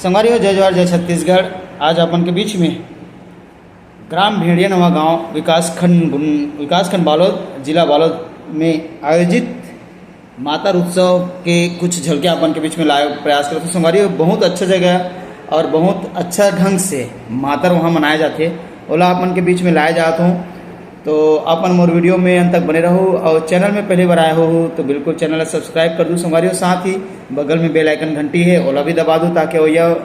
संगवारी हो, जय जवाहर जय छत्तीसगढ़। आज अपन के बीच में ग्राम भेड़िया नवागांव विकासखंड बालोद, जिला बालोद में आयोजित मातर उत्सव के कुछ झलकियाँ अपन के बीच में लाए प्रयास करते। तो संगवारी बहुत अच्छा जगह है और बहुत अच्छा ढंग से मातर वहाँ मनाए जाते, ओला अपन के बीच में लाए जाता हूँ। तो अपन मोर वीडियो में अंत तक बने रहो और चैनल में पहली बार आए हो तो बिल्कुल चैनल सब्सक्राइब कर दूँ संगवारियों। साथ ही बगल में बेल आइकन घंटी है, ओला भी दबा दूँ ताकि यह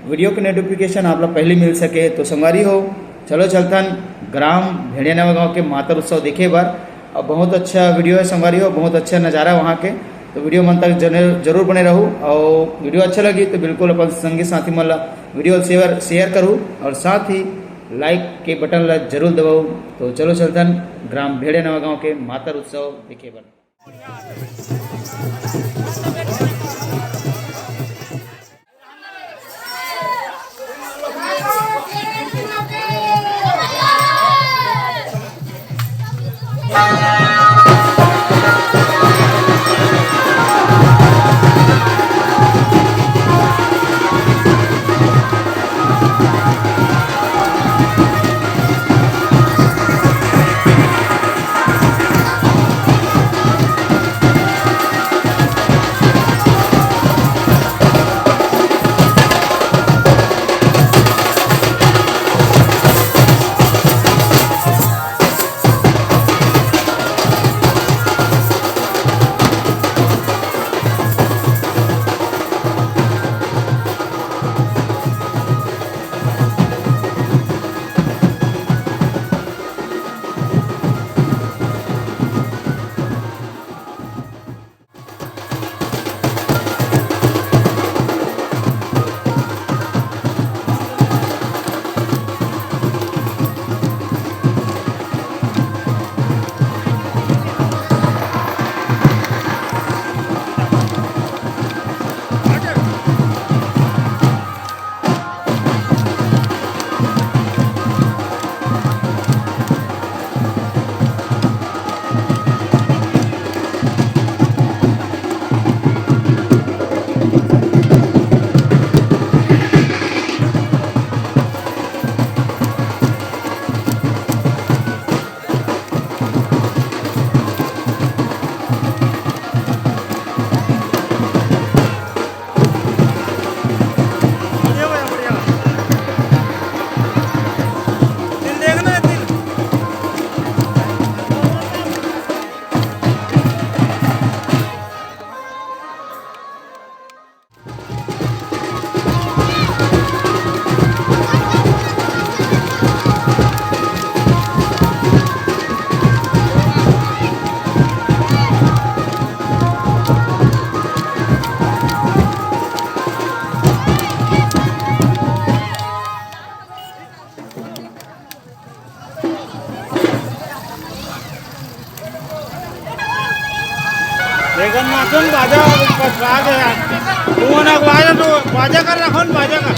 वीडियो की नोटिफिकेशन आप लोग पहले मिल सके। तो संगवारी हो, चलो चलतन ग्राम भेड़िया नवागांव के मातर उत्सव देखे बार। और बहुत अच्छा वीडियो है संगवारी हो, बहुत अच्छा नज़ारा वहाँ के। तो वीडियो मन तक जरूर बने रहूँ और वीडियो अच्छा लगी तो बिल्कुल अपन संगी साथी मन वीडियो शेयर करूँ और साथ ही लाइक के बटन ला जरूर दबाओ। तो चलो चलतन ग्राम भेड़िया नवागांव के मातर उत्सव देखे बर। नाचन बाजा पछवा गया तू ना बाजा तो बाजा कर रखो बाजा कर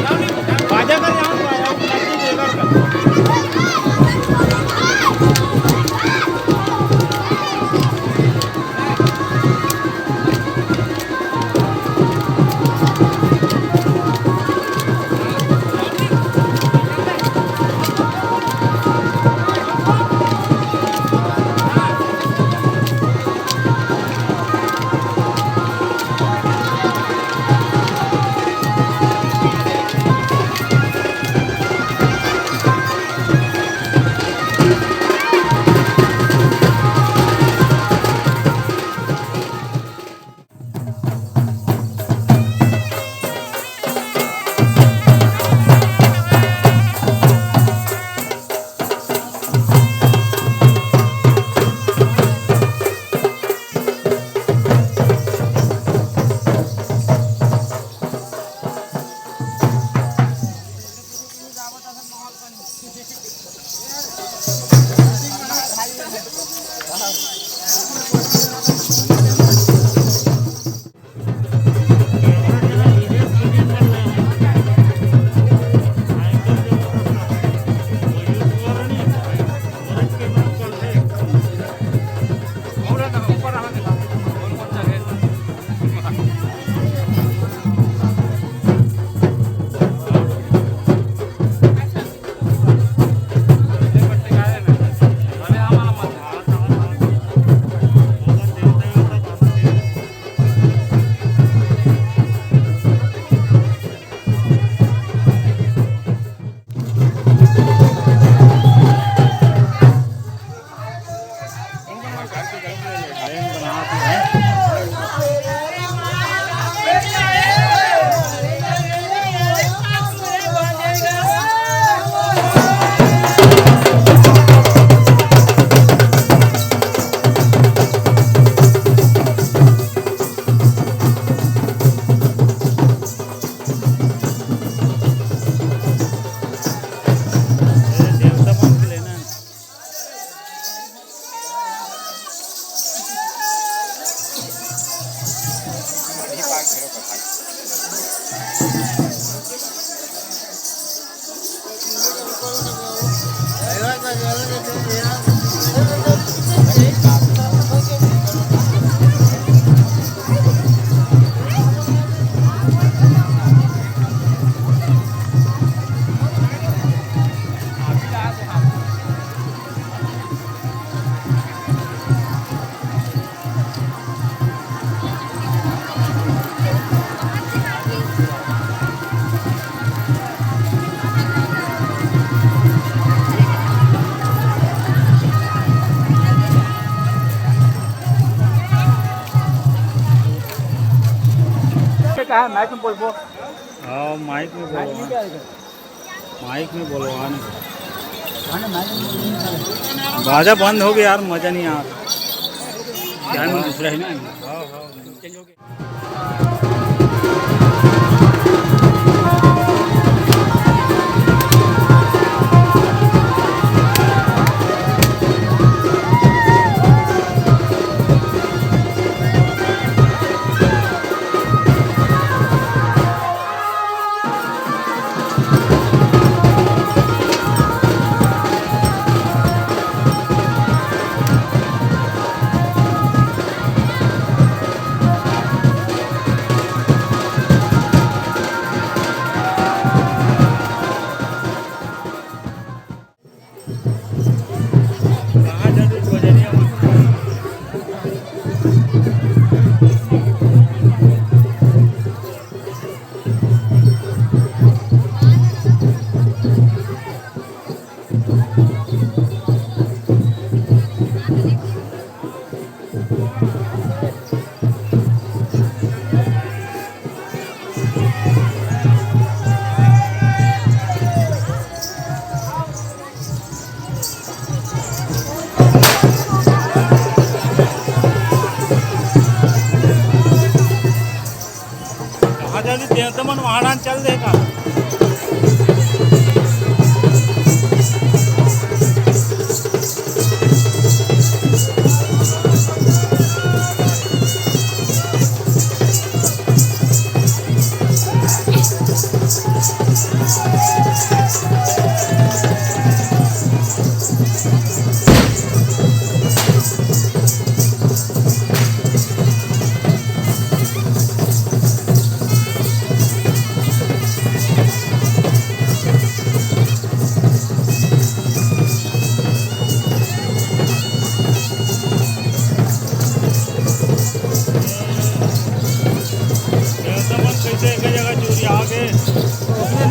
कहा है माइक में बोल वो हाँ माइक में बोलो, माइक में बोलो आने। बाजा बंद हो गया यार, मजा नहीं आ रहा। क्या में दूसरा है ना। हाँ हाँ चेंज हो गया। तो मन वाहन चल देगा।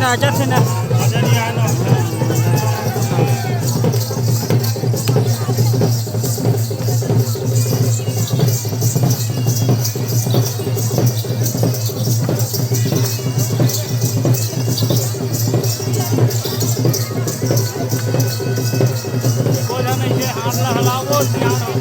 नाचा से ना मजा नहीं आया ना। बोला नहीं है हाथ हलाओ ध्यान हो।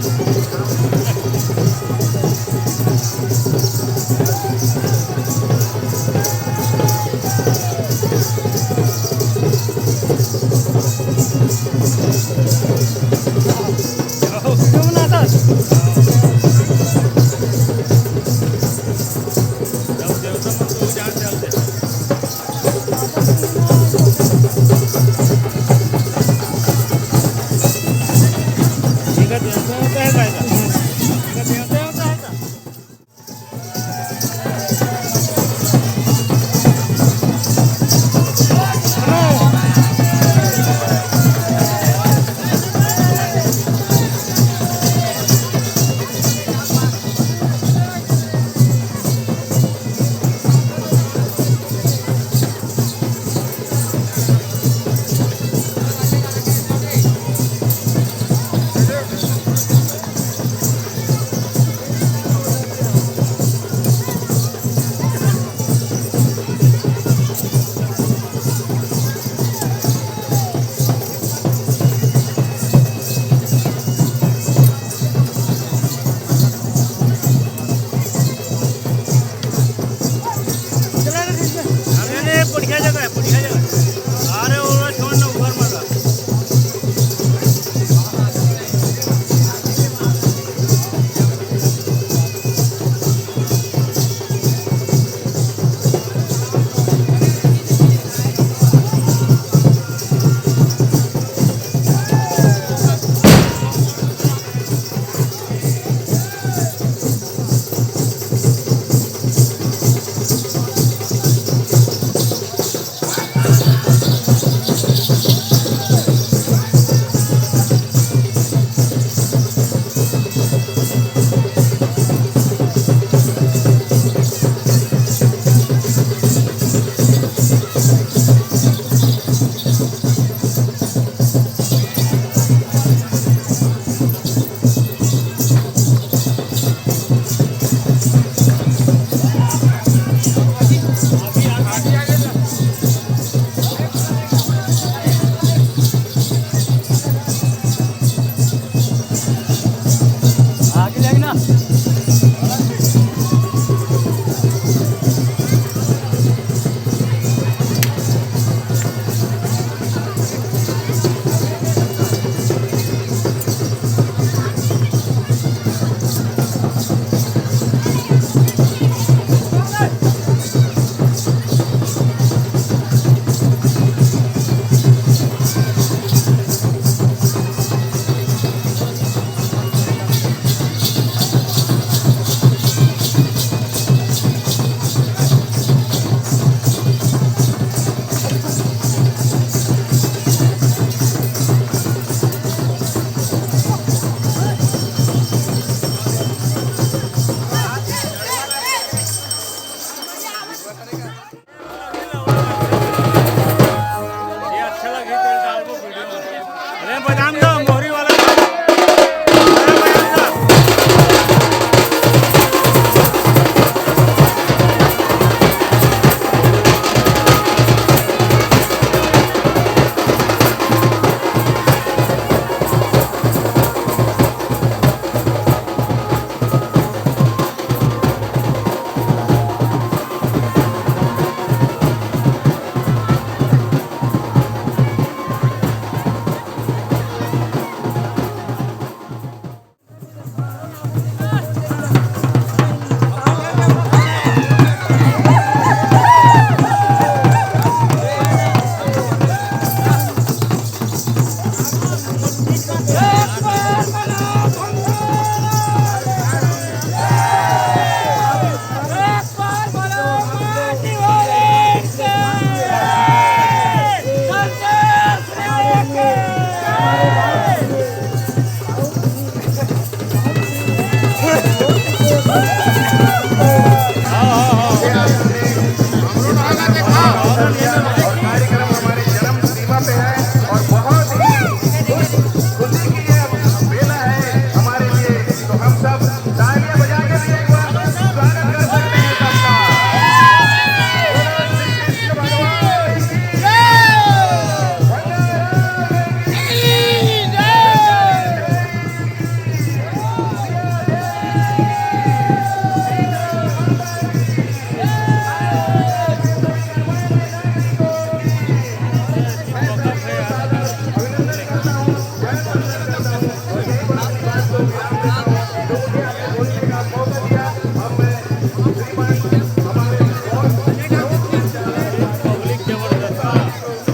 पब्लिक जबरदस्त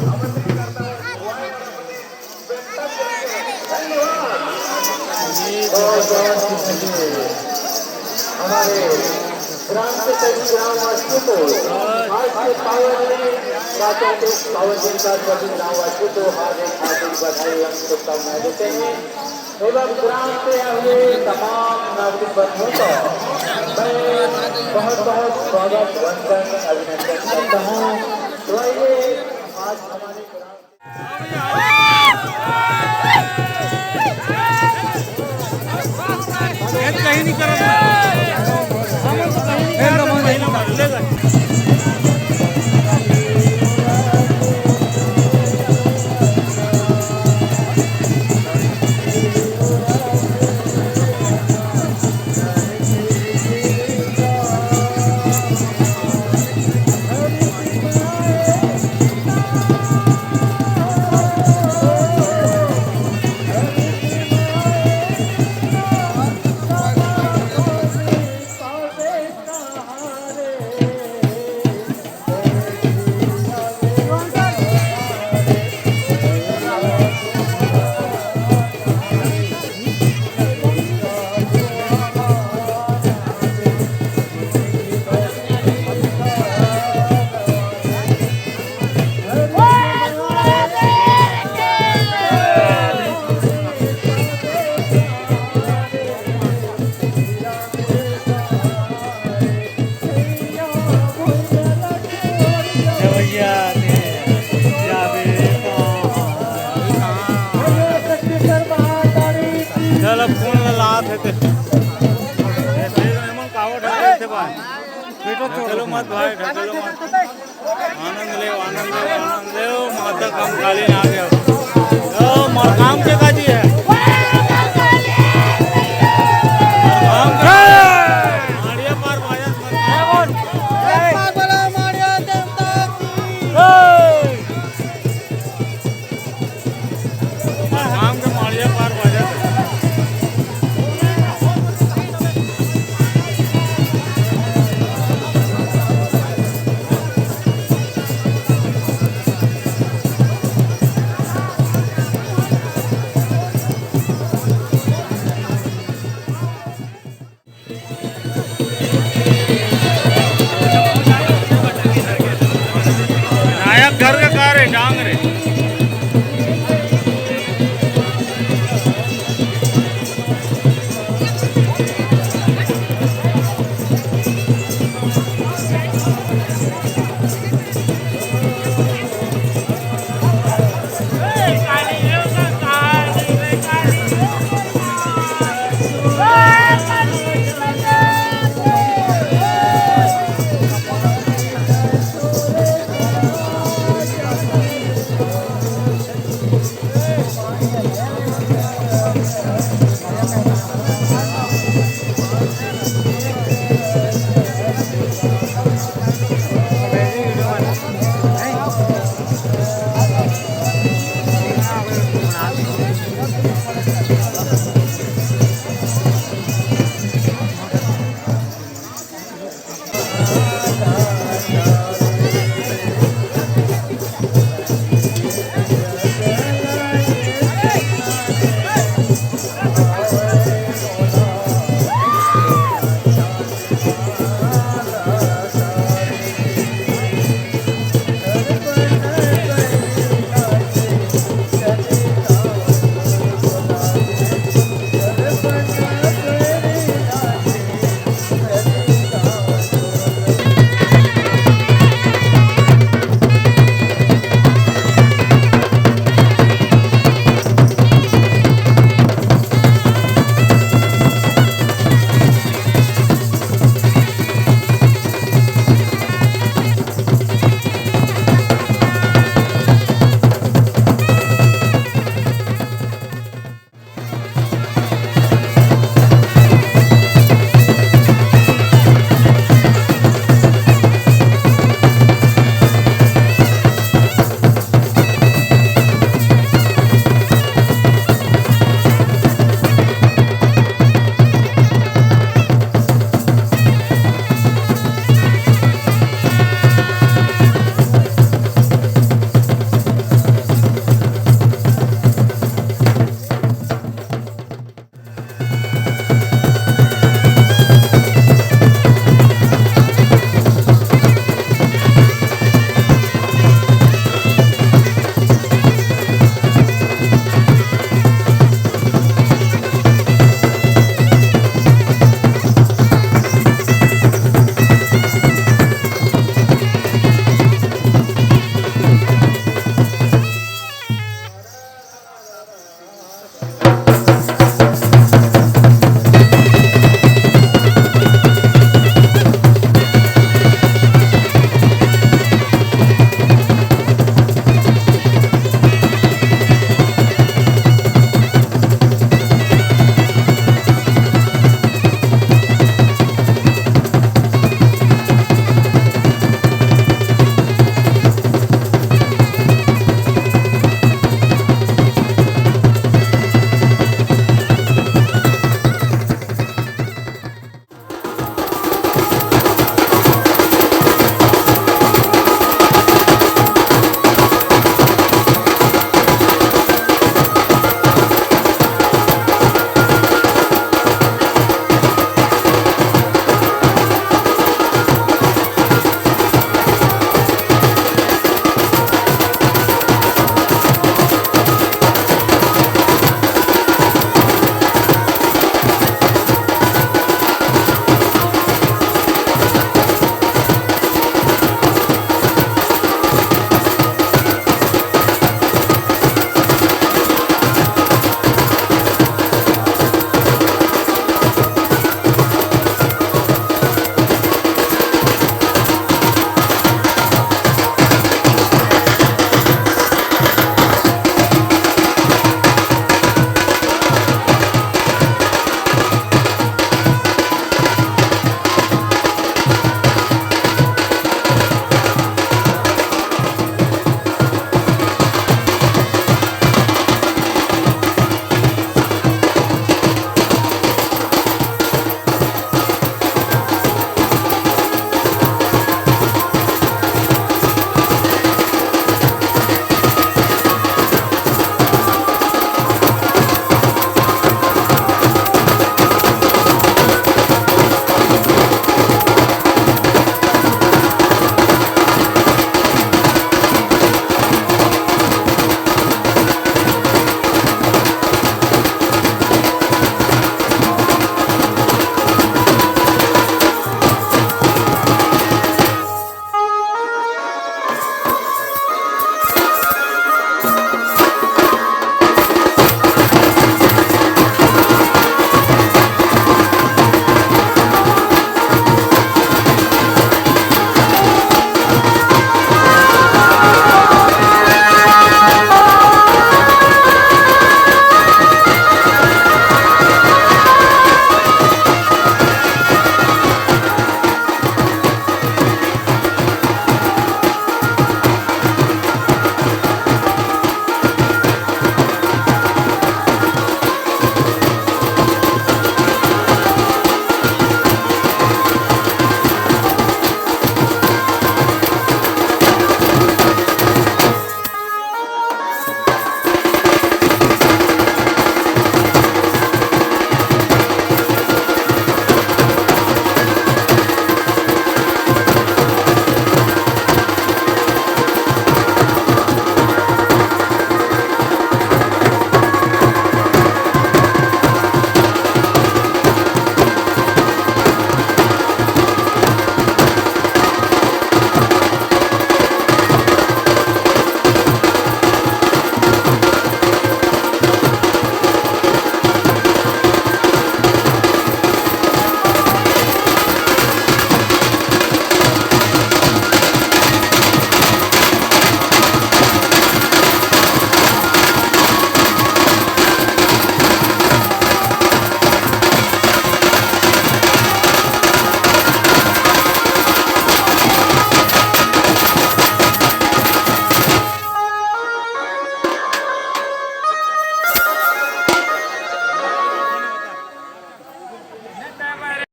हमारे ग्राम से कई ग्रामवासियों को आज के पावन दिन का सभी ग्रामवासियों को हार्दिक बधाई एवं शुभकामनाएं देते हैं एवं ग्राम से हुए तमाम नागरिक बंधुओं का मैं बहुत बहुत स्वागत वंदन अभिनंदन करता हूँ। तो आइए आज हमारे कहीं नहीं कर रहा ढकेलो मत भाई, ढकेलो मत। आनंद ले, आनंद ले, आनंद ले। माता काम खाली ना गया। काम के काजी है।